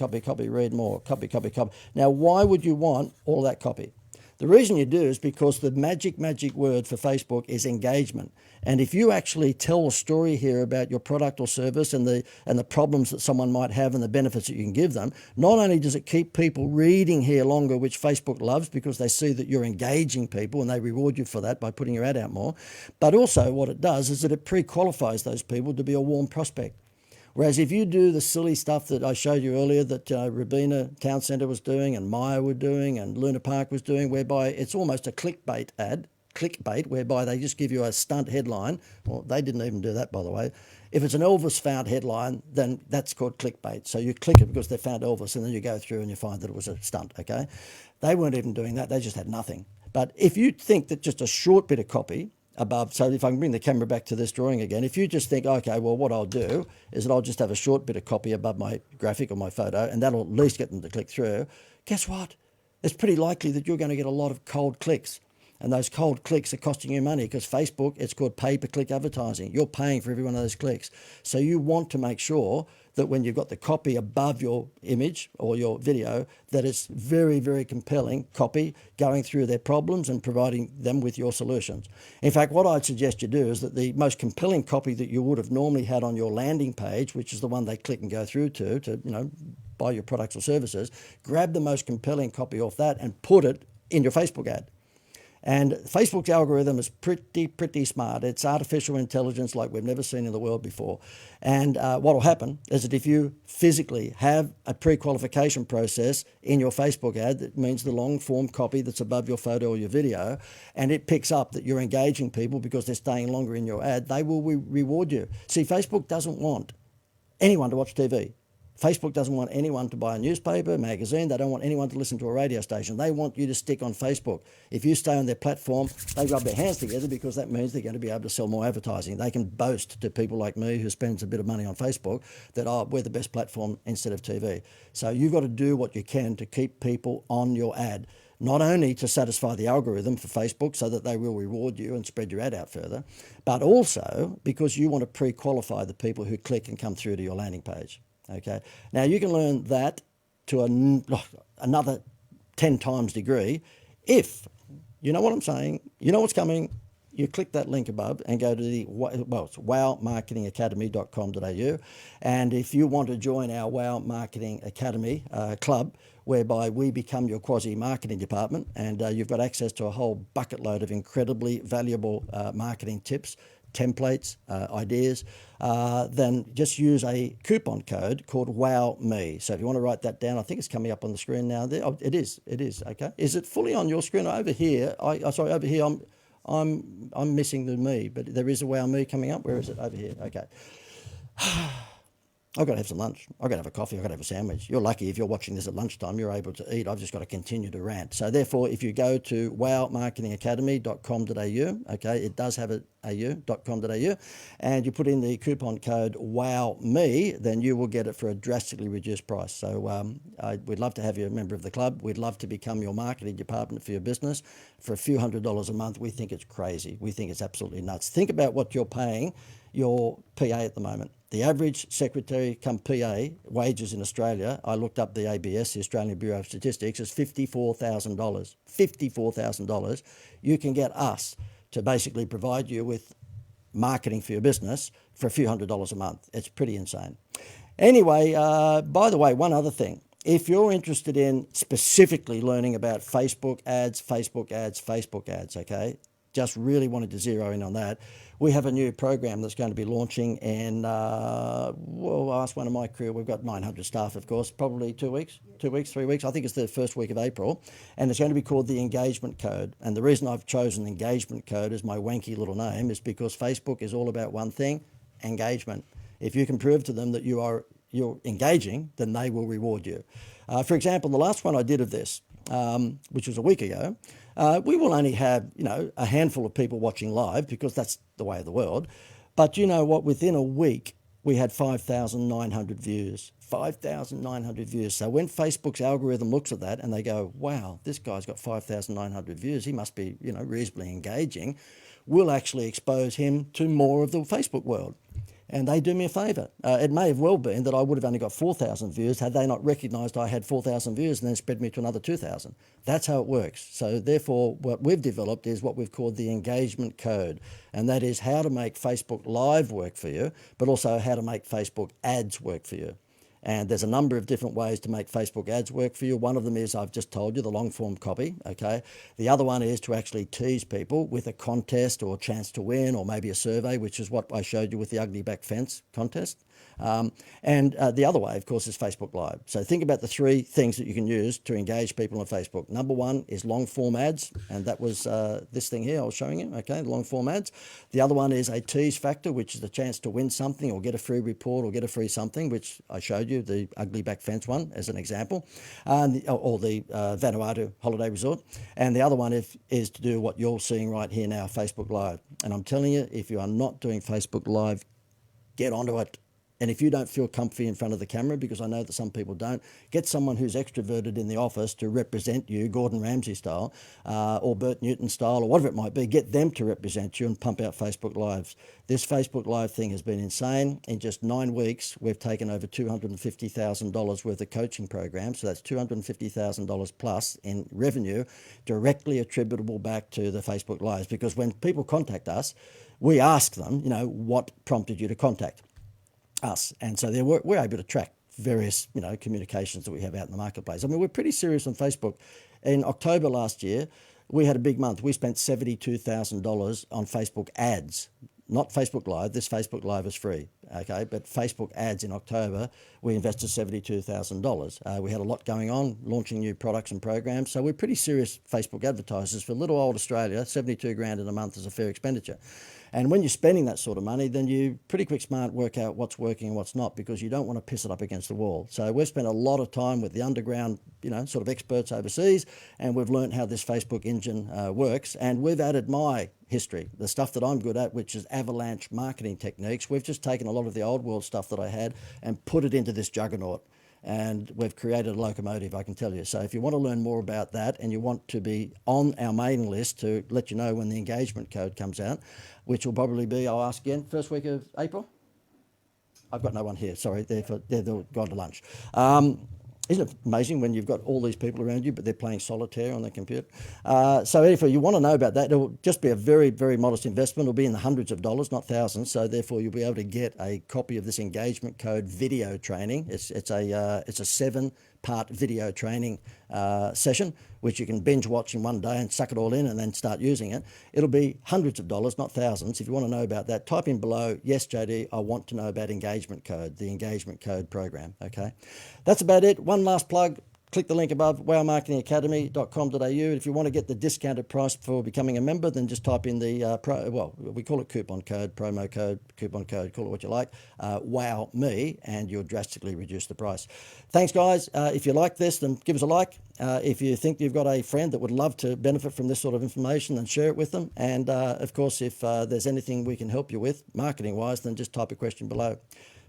read more. Copy. Now, why would you want all that copy? The reason you do is because the magic word for Facebook is engagement. And if you actually tell a story here about your product or service and the problems that someone might have and the benefits that you can give them, not only does it keep people reading here longer, which Facebook loves because they see that you're engaging people and they reward you for that by putting your ad out more, but also what it does is that it pre-qualifies those people to be a warm prospect. Whereas if you do the silly stuff that I showed you earlier that Robina Town Centre was doing and Maya were doing and Luna Park was doing, whereby it's almost a clickbait ad, whereby they just give you a stunt headline. Well, they didn't even do that, by the way. If it's an Elvis found headline, then that's called clickbait. So you click it because they found Elvis, and then you go through and you find that it was a stunt, okay? They weren't even doing that. They just had nothing. But if you think that just a short bit of copy above, so if I can bring the camera back to this drawing again, if you just think, okay, well, what I'll do is that I'll just have a short bit of copy above my graphic or my photo, and that'll at least get them to click through, guess what? It's pretty likely that you're going to get a lot of cold clicks. And those cold clicks are costing you money because Facebook, it's called pay-per-click advertising. You're paying for every one of those clicks. So you want to make sure that when you've got the copy above your image or your video, that it's very, very compelling copy going through their problems and providing them with your solutions. In fact, what I'd suggest you do is that the most compelling copy that you would have normally had on your landing page, which is the one they click and go through to buy your products or services, grab the most compelling copy off that and put it in your Facebook ad. And Facebook's algorithm is pretty smart. It's artificial intelligence like we've never seen in the world before. And what will happen is that if you physically have a pre-qualification process in your Facebook ad, that means the long form copy that's above your photo or your video, and it picks up that you're engaging people because they're staying longer in your ad, they will reward you. See, Facebook doesn't want anyone to watch TV. Facebook doesn't want anyone to buy a newspaper, magazine. They don't want anyone to listen to a radio station. They want you to stick on Facebook. If you stay on their platform, they rub their hands together because that means they're going to be able to sell more advertising. They can boast to people like me who spends a bit of money on Facebook that, we're the best platform instead of TV. So you've got to do what you can to keep people on your ad, not only to satisfy the algorithm for Facebook so that they will reward you and spread your ad out further, but also because you want to pre-qualify the people who click and come through to your landing page. Okay. Now you can learn that to another 10 times degree if you know what I'm saying, you know what's coming. You click that link above and go to it's wowmarketingacademy.com.au. And if you want to join our Wow Marketing Academy club, whereby we become your quasi marketing department, and you've got access to a whole bucket load of incredibly valuable marketing tips, templates, ideas, then just use a coupon code called WowMe. So if you want to write that down, I think it's coming up on the screen now. There, it is. Okay. Is it fully on your screen? Over here, over here, I'm missing the me, but there is a WowMe coming up. Where is it? Over here. Okay. I've got to have some lunch. I've got to have a coffee. I've got to have a sandwich. You're lucky if you're watching this at lunchtime, you're able to eat. I've just got to continue to rant. So therefore, if you go to wowmarketingacademy.com.au, okay, it does have a au.com.au, and you put in the coupon code WowMe, then you will get it for a drastically reduced price. So we'd love to have you a member of the club. We'd love to become your marketing department for your business. For a few $100s a month, we think it's crazy. We think it's absolutely nuts. Think about what you're paying your PA at the moment. The average secretary come PA wages in Australia, I looked up the ABS, the Australian Bureau of Statistics, is $54,000. $54,000. You can get us to basically provide you with marketing for your business for a few $100s a month. It's pretty insane. Anyway, by the way, one other thing. If you're interested in specifically learning about Facebook ads, okay, just really wanted to zero in on that. We have a new program that's going to be launching in, well, I'll ask one of my crew. We've got 900 staff, of course, probably 2 weeks, 3 weeks. I think it's the first week of April. And it's going to be called the Engagement Code. And the reason I've chosen Engagement Code as my wanky little name is because Facebook is all about one thing, engagement. If you can prove to them that you're engaging, then they will reward you. For example, the last one I did of this, which was a week ago, we will only have, a handful of people watching live because that's the way of the world. But you know what? Within a week, we had 5,900 views. 5,900 views. So when Facebook's algorithm looks at that and they go, wow, this guy's got 5,900 views, he must be, reasonably engaging, we'll actually expose him to more of the Facebook world. And they do me a favour. It may have well been that I would have only got 4,000 views had they not recognised I had 4,000 views and then spread me to another 2,000. That's how it works. So therefore, what we've developed is what we've called the engagement code. And that is how to make Facebook Live work for you, but also how to make Facebook ads work for you. And there's a number of different ways to make Facebook ads work for you. One of them is, I've just told you, the long form copy, okay? The other one is to actually tease people with a contest or a chance to win or maybe a survey, which is what I showed you with the ugly back fence contest. And the other way, of course, is Facebook Live. So think about the three things that you can use to engage people on Facebook. Number one is long form ads, and that was this thing here I was showing you, okay, long form ads. The other one is a tease factor, which is the chance to win something or get a free report or get a free something, which I showed you, the ugly back fence one as an example, or the Vanuatu holiday resort. And the other one is to do what you're seeing right here now, Facebook Live. And I'm telling you, if you are not doing Facebook Live, get onto it. And if you don't feel comfy in front of the camera, because I know that some people don't, get someone who's extroverted in the office to represent you, Gordon Ramsay style, or Bert Newton style, or whatever it might be. Get them to represent you and pump out Facebook Lives. This Facebook Live thing has been insane. In just 9 weeks, we've taken over $250,000 worth of coaching programs. So that's $250,000 plus in revenue directly attributable back to the Facebook Lives. Because when people contact us, we ask them, what prompted you to contact us? And so we're able to track various, communications that we have out in the marketplace. I mean, we're pretty serious on Facebook. In October last year, we had a big month. We spent $72,000 on Facebook ads, not Facebook Live. This Facebook Live is free, okay? But Facebook ads in October, we invested $72,000. We had a lot going on, launching new products and programs. So we're pretty serious Facebook advertisers. For little old Australia, 72 grand in a month is a fair expenditure. And when you're spending that sort of money, then you pretty quick smart work out what's working and what's not, because you don't want to piss it up against the wall. So we've spent a lot of time with the underground, sort of experts overseas, and we've learned how this Facebook engine works. And we've added my history, the stuff that I'm good at, which is avalanche marketing techniques. We've just taken a lot of the old world stuff that I had and put it into this juggernaut. And we've created a locomotive, I can tell you. So if you want to learn more about that and you want to be on our mailing list to let you know when the engagement code comes out, which will probably be, I'll ask again, first week of April? I've got no one here, sorry, they're gone to lunch. Isn't it amazing when you've got all these people around you, but they're playing solitaire on their computer? So if you want to know about that, it'll just be a very, very modest investment. It'll be in the hundreds of dollars, not thousands. So therefore, you'll be able to get a copy of this engagement code video training. It's a 7-part video training session, which you can binge watch in one day and suck it all in and then start using it. It'll be hundreds of dollars, not thousands. If you want to know about that, type in below, yes, JD, I want to know about engagement code, the engagement code program, okay? That's about it. One last plug. Click the link above, wowmarketingacademy.com.au. If you want to get the discounted price for becoming a member, then just type in the, we call it coupon code, promo code, coupon code, call it what you like, wow me, and you'll drastically reduce the price. Thanks, guys. If you like this, then give us a like. If you think you've got a friend that would love to benefit from this sort of information, then share it with them. And of course, if there's anything we can help you with, marketing-wise, then just type a question below.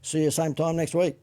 See you same time next week.